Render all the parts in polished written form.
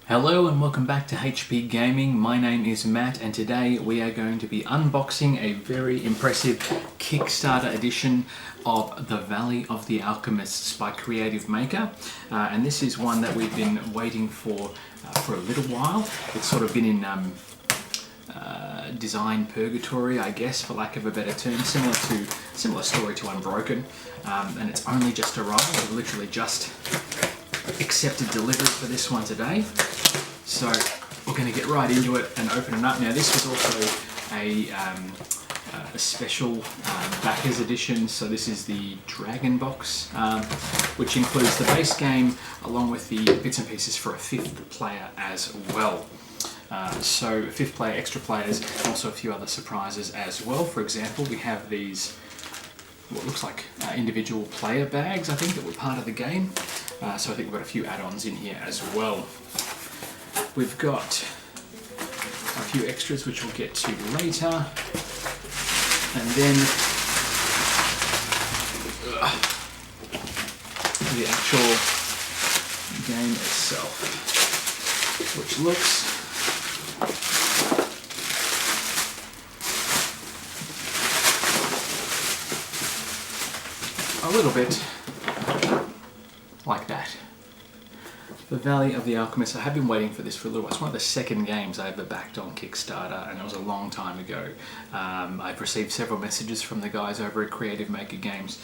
Hello and welcome back to HP Gaming. My name is Matt and today we are going to be unboxing a very impressive Kickstarter edition of The Valley of the Alchemists by Creative Maker. And this is one that we've been waiting for a little while. It's sort of been in design purgatory, I guess, for lack of a better term, similar story to Unbroken. And it's only just arrived. We've literally just accepted delivery for this one today. So we're going to get right into it and open it up. Now this was also a special backers edition, so this is the Dragon Box, which includes the base game along with the bits and pieces for a 5th player as well. So 5th player, extra players, and also a few other surprises as well. For example, we have these, what looks like individual player bags, I think, that were part of the game. So I think we've got a few add-ons in here as well. We've got a few extras which we'll get to later. And then the actual game itself, which looks a little bit like that. The Valley of the Alchemists. I have been waiting for this for a little while. It's one of the second games I ever backed on Kickstarter, and it was a long time ago. I've received several messages from the guys over at Creative Maker Games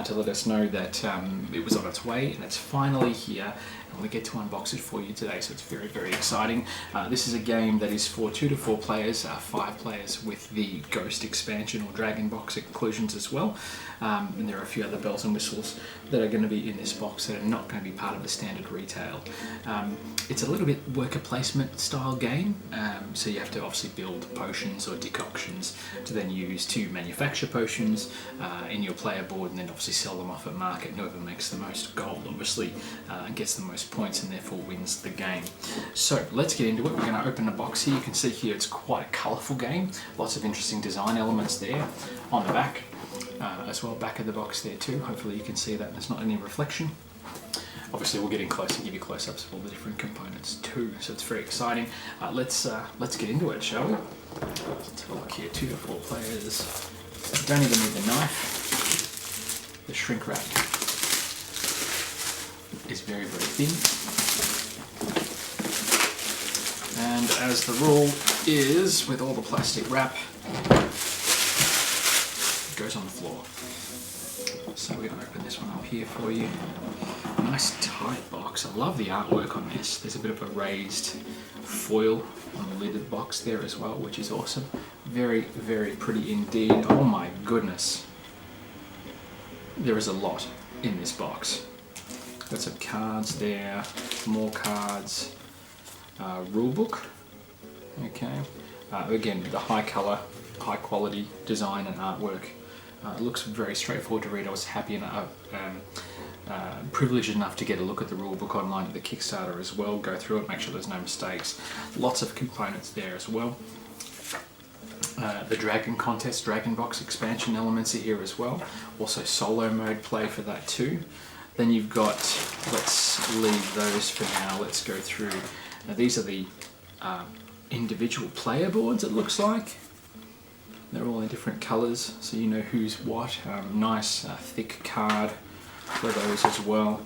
to let us know that it was on its way, and it's finally here, and we get to unbox it for you today, so it's very, very exciting. This is a game that is for 2 to 4 players, 5 players with the Ghost expansion or Dragon Box inclusions as well. And there are a few other bells and whistles that are going to be in this box that are not going to be part of the standard retail. It's a little bit worker placement style game, so you have to obviously build potions or decoctions to then use to manufacture potions in your player board, and then obviously sell them off at market. Whoever makes the most gold obviously gets the most points and therefore wins the game. So let's get into it. We're going to open the box here. You can see here it's quite a colourful game, lots of interesting design elements there on the back. As well, back of the box there too. Hopefully you can see that there's not any reflection. Obviously we'll get in close and give you close-ups of all the different components too, so it's very exciting. Let's get into it, shall we? Let's have a look here. 2 to 4 players. Don't even need the knife. The shrink wrap is very, very thin. And as the rule is with all the plastic wrap, goes on the floor. So we're going to open this one up here for you. Nice tight box. I love the artwork on this. There's a bit of a raised foil on the lid of the box there as well, which is awesome. Very, very pretty indeed. Oh my goodness. There is a lot in this box. Got some cards there, more cards, rulebook. Okay. Again, the high color, high quality design and artwork. It looks very straightforward to read. I was happy and privileged enough to get a look at the rulebook online at the Kickstarter as well, go through it, make sure there's no mistakes. Lots of components there as well. The Dragon Contest, Dragon Box expansion elements are here as well. Also solo mode play for that too. Then you've got, let's leave those for now, let's go through. Now these are the individual player boards, it looks like. They're all in different colours, so you know who's what. Nice thick card for those as well.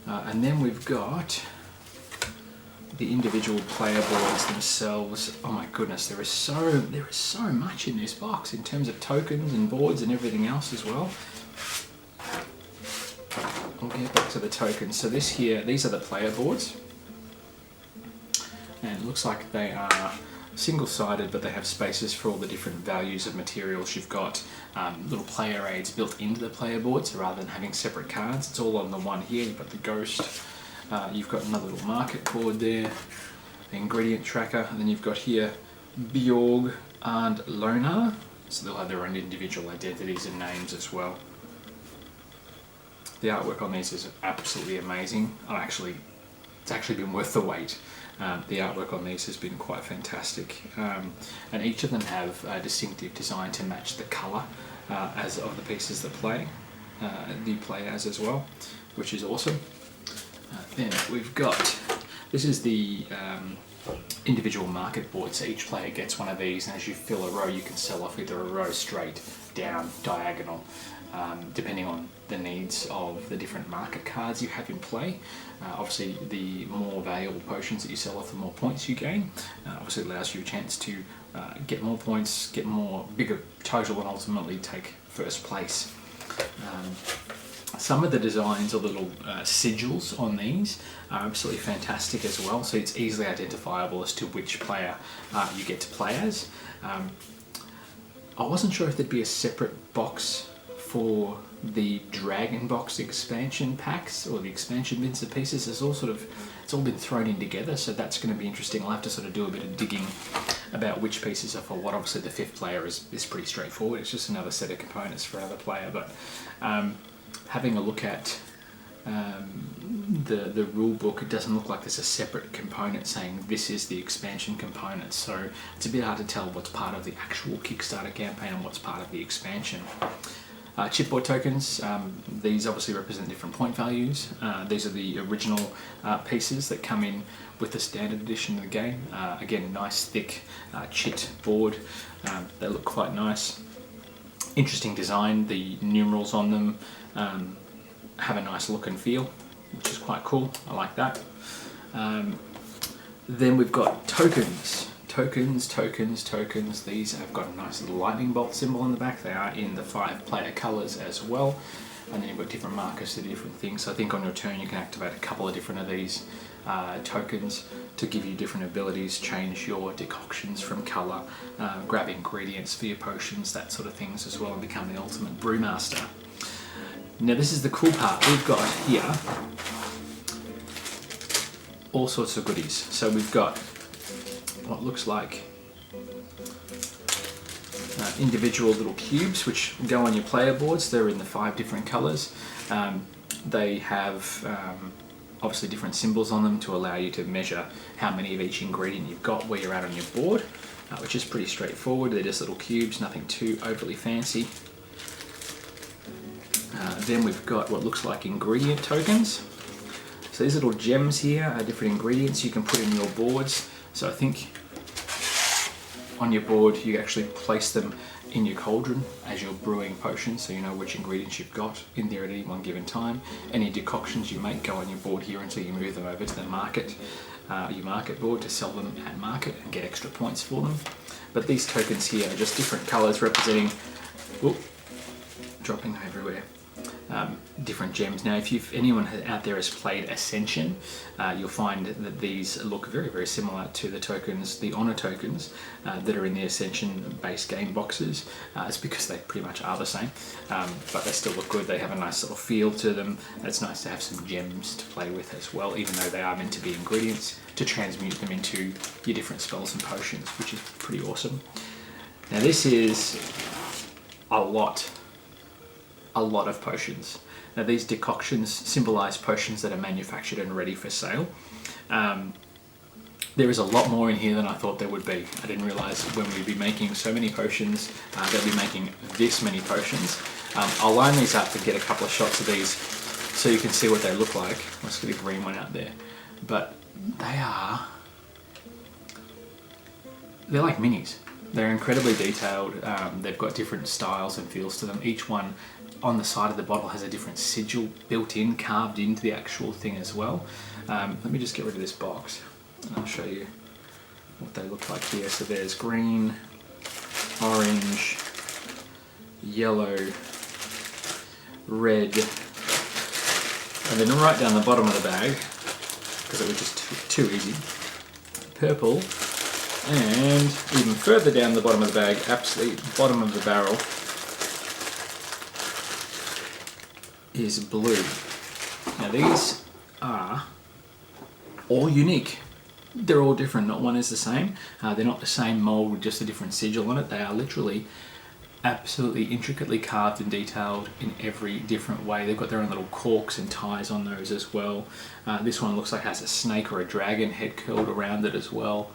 And then we've got the individual player boards themselves. Oh my goodness, there is so much in this box in terms of tokens and boards and everything else as well. We'll get back to the tokens. So this here, these are the player boards. And it looks like they are single-sided, but they have spaces for all the different values of materials. You've got little player aids built into the player board, so rather than having separate cards, it's all on the one here. You've got the Ghost, you've got another little market board there, the ingredient tracker, and then you've got here Bjorg and Lonar, so they'll have their own individual identities and names as well. The artwork on these is absolutely amazing. It's actually been worth the wait. The artwork on these has been quite fantastic, and each of them have a distinctive design to match the colour as of the pieces that you play as well, which is awesome. Then we've got This is the individual market board, so each player gets one of these, and as you fill a row you can sell off either a row straight, down, diagonal, depending on the needs of the different market cards you have in play. Obviously the more valuable potions that you sell off, the more points you gain. Obviously it allows you a chance to get more points, get more bigger total, and ultimately take first place. Some of the designs or little sigils on these are absolutely fantastic as well, so it's easily identifiable as to which player you get to play as. I wasn't sure if there'd be a separate box for the Dragon Box expansion packs or the expansion bits and pieces. It's all been thrown in together, so that's going to be interesting. I'll have to sort of do a bit of digging about which pieces are for what. Obviously the fifth player is pretty straightforward, it's just another set of components for another player, but having a look at the rule book, it doesn't look like there's a separate component saying this is the expansion component, so it's a bit hard to tell what's part of the actual Kickstarter campaign and what's part of the expansion. Chipboard tokens, these obviously represent different point values. These are the original pieces that come in with the standard edition of the game. Again, nice thick chit board, they look quite nice. Interesting design, the numerals on them have a nice look and feel, which is quite cool. I like that. Then we've got tokens. Tokens. These have got a nice little lightning bolt symbol on the back. They are in the 5 player colours as well. And then you've got different markers to different things. So I think on your turn you can activate a couple of different of these tokens to give you different abilities, change your decoctions from colour, grab ingredients for your potions, that sort of things as well, and become the ultimate brewmaster. Now this is the cool part. We've got here all sorts of goodies. So we've got what looks like individual little cubes which go on your player boards. They're in the 5 different colours. They have obviously different symbols on them to allow you to measure how many of each ingredient you've got where you're at on your board, which is pretty straightforward. They're just little cubes, nothing too overly fancy. Then we've got what looks like ingredient tokens. So these little gems here are different ingredients you can put in your boards. So I think on your board you actually place them in your cauldron as you're brewing potions, so you know which ingredients you've got in there at any one given time. Any decoctions you make go on your board here until you move them over to the market, your market board, to sell them at market and get extra points for them. But these tokens here are just different colours representing, dropping everywhere, different gems. Now if anyone out there has played Ascension, you'll find that these look very, very similar to the tokens, the honour tokens that are in the Ascension base game boxes. It's because they pretty much are the same, but they still look good. They have a nice little feel to them. It's nice to have some gems to play with as well, even though they are meant to be ingredients, to transmute them into your different spells and potions, which is pretty awesome. Now this is a lot of potions. Now these decoctions symbolise potions that are manufactured and ready for sale. There is a lot more in here than I thought there would be. I didn't realise when we'd be making so many potions, that we'd be making this many potions. I'll line these up and get a couple of shots of these so you can see what they look like. Let's get a green one out there. But they're like minis. They're incredibly detailed. They've got different styles and feels to them. Each one on the side of the bottle has a different sigil built in, carved into the actual thing as well. Let me just get rid of this box and I'll show you what they look like here. So there's green, orange, yellow, red, and then right down the bottom of the bag, because it was just too easy, purple, and even further down the bottom of the bag, absolutely bottom of the barrel, is blue. Now these are all unique. They're all different, not one is the same. They're not the same mould with just a different sigil on it. They are literally absolutely intricately carved and detailed in every different way. They've got their own little corks and ties on those as well. This one looks like it has a snake or a dragon head curled around it as well,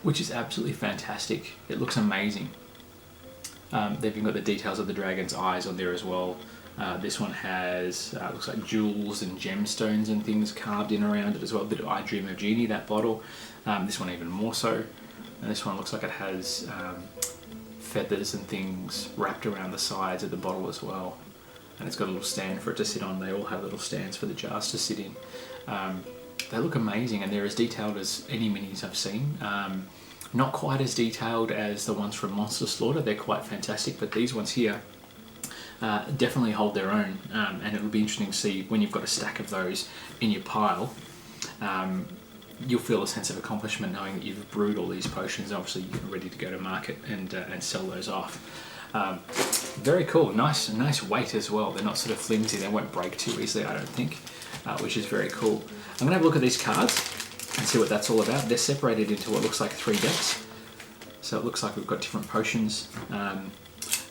which is absolutely fantastic. It looks amazing. They've even got the details of the dragon's eyes on there as well. This one has, looks like jewels and gemstones and things carved in around it as well. A bit of I Dream of Genie, that bottle. This one even more so. And this one looks like it has feathers and things wrapped around the sides of the bottle as well. And it's got a little stand for it to sit on. They all have little stands for the jars to sit in. They look amazing, and they're as detailed as any minis I've seen. Not quite as detailed as the ones from Monster Slaughter. They're quite fantastic, but these ones here definitely hold their own, and it'll be interesting to see when you've got a stack of those in your pile. You'll feel a sense of accomplishment knowing that you've brewed all these potions. Obviously, you're ready to go to market and sell those off. Very cool, nice weight as well. They're not sort of flimsy. They won't break too easily, I don't think, which is very cool. I'm gonna have a look at these cards and see what that's all about. They're separated into what looks like 3 decks. So it looks like we've got different potions,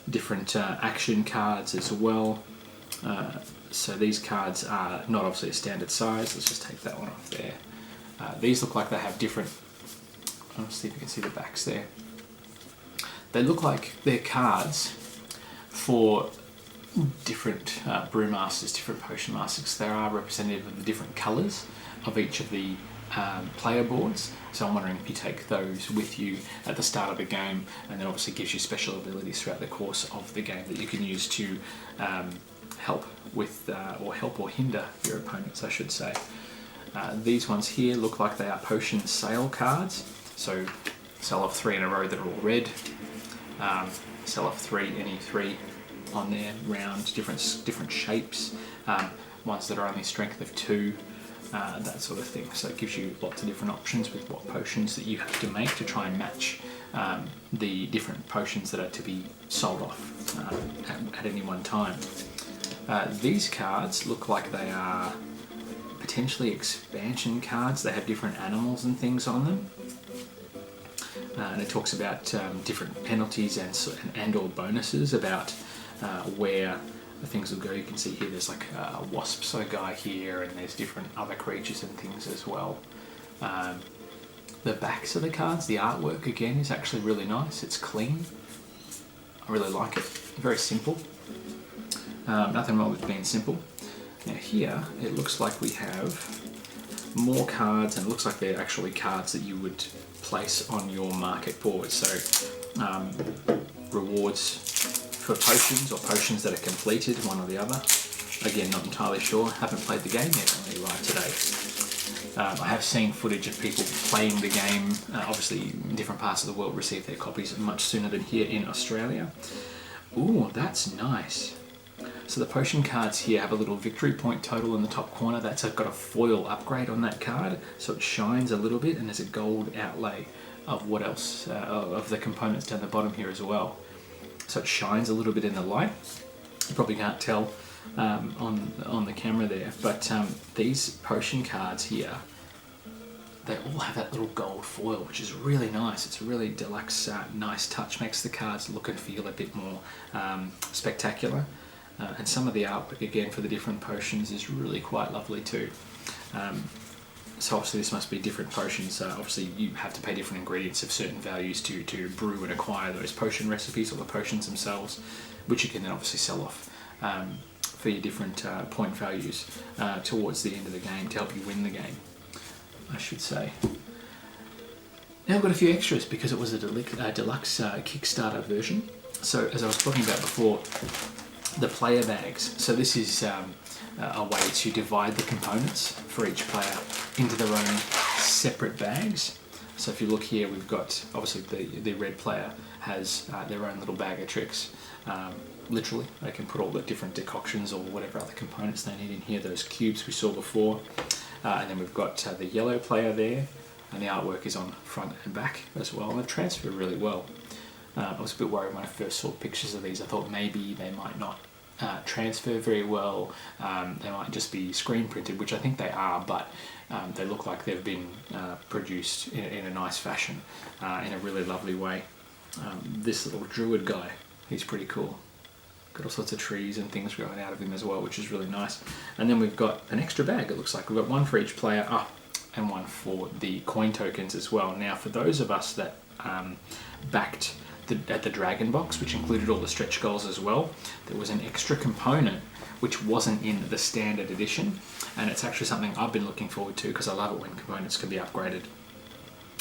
different action cards as well. So these cards are not obviously a standard size. Let's just take that one off there. These look like they have different, let's see if you can see the backs there. They look like they're cards for different brewmasters, different potion masters. They are representative of the different colours of each of the player boards. So I'm wondering if you take those with you at the start of the game, and then obviously gives you special abilities throughout the course of the game that you can use to help with, or hinder your opponents, I should say. These ones here look like they are potion sale cards. So sell off 3 in a row that are all red. Sell off 3, any 3 on there, round, different shapes. Ones that are only strength of 2, that sort of thing. So it gives you lots of different options with what potions that you have to make to try and match the different potions that are to be sold off at any one time. These cards look like they are potentially expansion cards. They have different animals and things on them. And it talks about different penalties and or bonuses about where the things will go. You can see here there's like a wasp guy here, and there's different other creatures and things as well. The backs of the cards, the artwork again is actually really nice. It's clean. I really like it. Very simple. Nothing wrong with being simple. Now here it looks like we have more cards, and it looks like they're actually cards that you would place on your market board. So rewards for potions, or potions that are completed, one or the other. Again, not entirely sure. Haven't played the game yet, only live today. I have seen footage of people playing the game. Obviously, in different parts of the world receive their copies much sooner than here in Australia. Ooh, that's nice. So the potion cards here have a little victory point total in the top corner. That's got a foil upgrade on that card, so it shines a little bit, and there's a gold outlay of what else, of the components down the bottom here as well. So it shines a little bit in the light. You probably can't tell on the camera there, but these potion cards here, they all have that little gold foil, which is really nice. It's a really deluxe, nice touch. Makes the cards look and feel a bit more spectacular. And some of the artwork again for the different potions is really quite lovely too. So obviously this must be different potions. Obviously you have to pay different ingredients of certain values to brew and acquire those potion recipes, or the potions themselves, which you can then obviously sell off for your different point values towards the end of the game to help you win the game, I should say. Now I've got a few extras because it was a deluxe Kickstarter version. So as I was talking about before, the player bags. So this is a way to divide the components for each player into their own separate bags. So if you look here, we've got obviously the red player has their own little bag of tricks. Literally, they can put all the different decoctions or whatever other components they need in here. Those cubes we saw before, and then we've got the yellow player there, and the artwork is on front and back as well, and they transfer really well. I was a bit worried when I first saw pictures of these. I thought maybe they might not transfer very well. They might just be screen printed, which I think they are, but they look like they've been produced in a nice fashion, in a really lovely way. This little druid guy, he's pretty cool. Got all sorts of trees and things growing out of him as well, which is really nice. And then we've got an extra bag, it looks like. We've got one for each player, and one for the coin tokens as well. Now, for those of us that backed at the Dragon box, which included all the stretch goals as well, there was an extra component which wasn't in the standard edition, and it's actually something I've been looking forward to because I love it when components can be upgraded.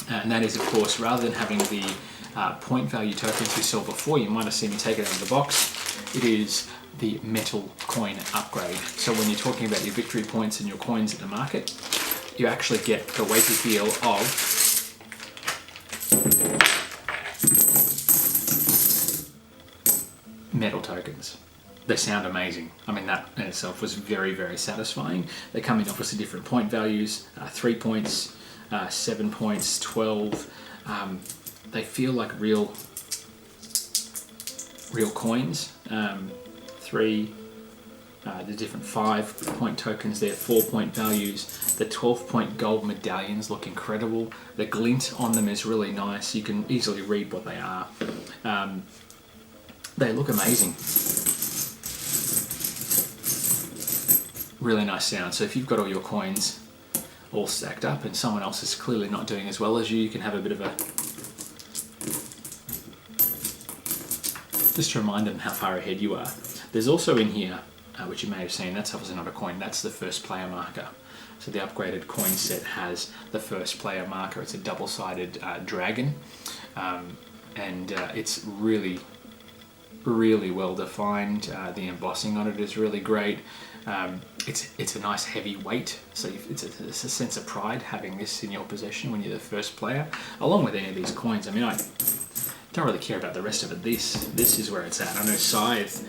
And that is, of course, rather than having the point value tokens we saw before, you might have seen me take it out of the box, it is the metal coin upgrade. So when you're talking about your victory points and your coins at the market, you actually get the weighty feel of metal tokens. They sound amazing. I mean, that in itself was very, very satisfying. They come in obviously different point values, 3 points, 7 points, 12. They feel like real coins. 3, the different 5-point tokens there, 4-point values. The 12-point gold medallions look incredible. The glint on them is really nice. You can easily read what they are. They look amazing. Really nice sound. So if you've got all your coins all stacked up and someone else is clearly not doing as well as you, you can have a bit of a... just to remind them how far ahead you are. There's also in here, which you may have seen, that's obviously not a coin, that's the first player marker. So the upgraded coin set has the first player marker. It's a double-sided dragon, and it's really well defined. The embossing on it is really great. It's a nice heavy weight, so it's a sense of pride having this in your possession when you're the first player, along with any of these coins. I mean, I don't really care about the rest of it. This is where it's at. I know Scythe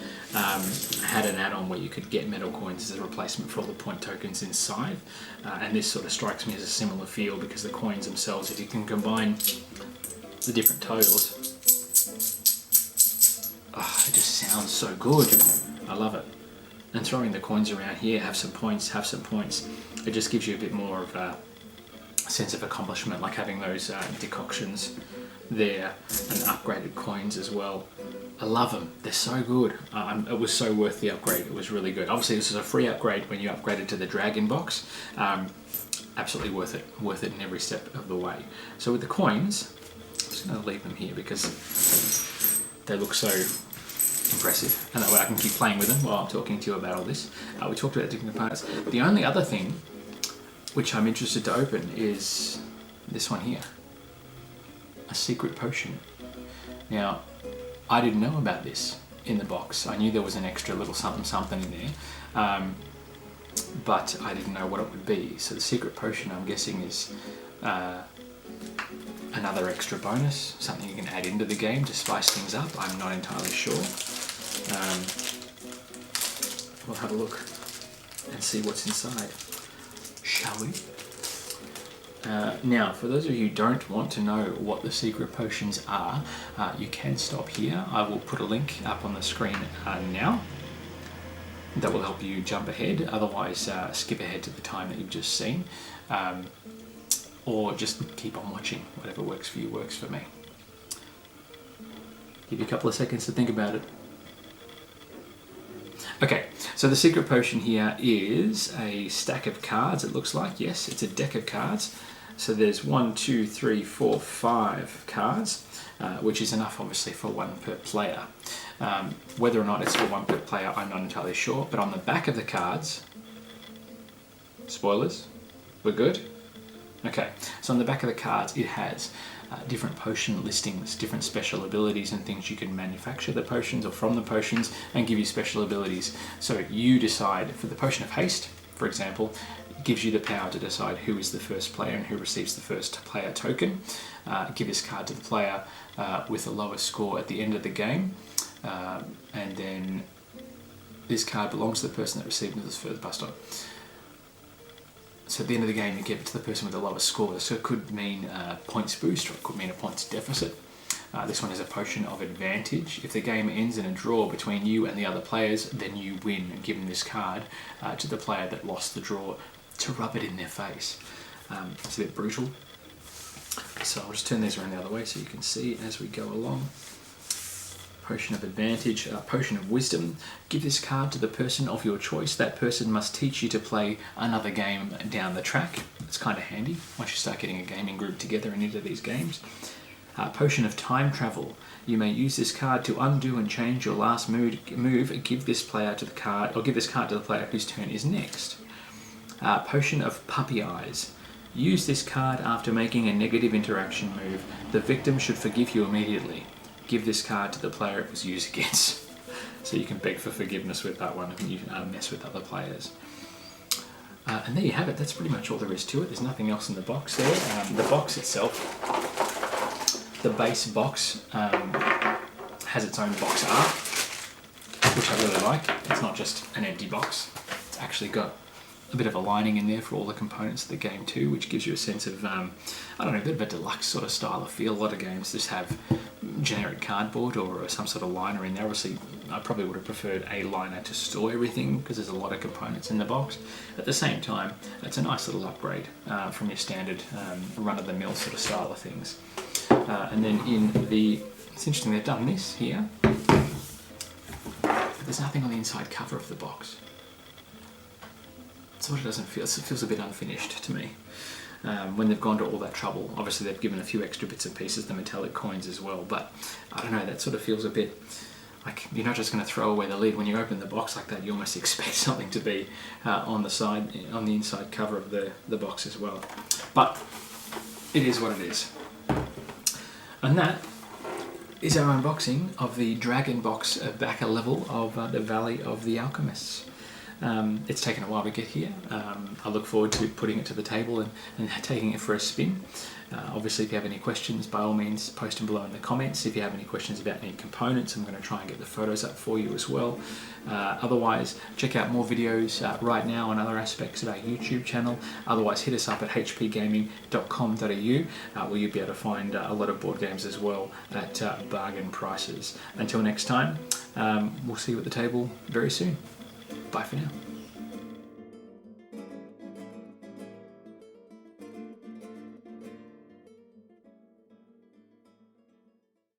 had an add-on where you could get metal coins as a replacement for all the point tokens in Scythe, and this sort of strikes me as a similar feel because the coins themselves, if you can combine the different totals, it just sounds so good. I love it. And throwing the coins around here, have some points, it just gives you a bit more of a sense of accomplishment, like having those decoctions there and upgraded coins as well. I love them. They're so good. It was so worth the upgrade. It was really good. Obviously, this is a free upgrade when you upgraded to the Dragon box. Absolutely worth it. Worth it in every step of the way. So with the coins, I'm just going to leave them here because they look so impressive, and that way I can keep playing with them while I'm talking to you about all this. We talked about different components. The only other thing which I'm interested to open is this one here, a secret potion. Now, I didn't know about this in the box. I knew there was an extra little something in there, but I didn't know what it would be. So the secret potion, I'm guessing, is another extra bonus, something you can add into the game to spice things up. I'm not entirely sure. We'll have a look and see what's inside, shall we? Now, for those of you who don't want to know what the secret potions are, you can stop here. I will put a link up on the screen now. That will help you jump ahead. Otherwise, skip ahead to the time that you've just seen. Or just keep on watching. Whatever works for you works for me. Give you a couple of seconds to think about it. Okay, so the secret potion here is a stack of cards, it looks like. Yes, it's a deck of cards. So there's 1, 2, 3, 4, 5 cards, which is enough obviously for one per player. Whether or not it's for one per player, I'm not entirely sure, but on the back of the cards, spoilers, we're good? Okay, so on the back of the cards it has different potion listings, different special abilities and things you can manufacture the potions or from the potions and give you special abilities. So you decide, for the potion of haste, for example, it gives you the power to decide who is the first player and who receives the first player token. Give this card to the player with the lowest score at the end of the game, and then this card belongs to the person that received this first bust on. So at the end of the game, you give it to the person with the lowest score. So it could mean a points boost, or it could mean a points deficit. This one is a potion of advantage. If the game ends in a draw between you and the other players, then you win, giving this card to the player that lost the draw to rub it in their face. It's a bit brutal. So I'll just turn these around the other way so you can see as we go along. Potion of advantage, potion of wisdom. Give this card to the person of your choice. That person must teach you to play another game down the track. It's kind of handy once you start getting a gaming group together and into these games. Potion of Time Travel. You may use this card to undo and change your last move. Give this card to the player whose turn is next. Potion of Puppy Eyes. Use this card after making a negative interaction move. The victim should forgive you immediately. Give this card to the player it was used against. So you can beg for forgiveness with that one when you mess with other players. And there you have it. That's pretty much all there is to it. There's nothing else in the box there. The box itself, the base box, has its own box art, which I really like. It's not just an empty box. It's actually got a bit of a lining in there for all the components of the game too, which gives you a sense of, I don't know, a bit of a deluxe sort of style of feel. A lot of games just have generic cardboard or some sort of liner in there. Obviously, I probably would have preferred a liner to store everything because there's a lot of components in the box. At the same time, it's a nice little upgrade from your standard run-of-the-mill sort of style of things. And then it's interesting, they've done this here, but there's nothing on the inside cover of the box. So it feels a bit unfinished to me. When they've gone to all that trouble, obviously they've given a few extra bits and pieces, the metallic coins as well, but I don't know, that sort of feels a bit like you're not just going to throw away the lid. When you open the box like that, you almost expect something to be on the inside cover of the box as well. But it is what it is. And that is our unboxing of the Dragon Box backer level of the Valley of the Alchemists. It's taken a while to get here. I look forward to putting it to the table and taking it for a spin. Obviously, if you have any questions, by all means, post them below in the comments. If you have any questions about any components, I'm going to try and get the photos up for you as well. Otherwise, check out more videos right now on other aspects of our YouTube channel. Otherwise, hit us up at hpgaming.com.au where you'll be able to find a lot of board games as well at bargain prices. Until next time, we'll see you at the table very soon. Bye for now.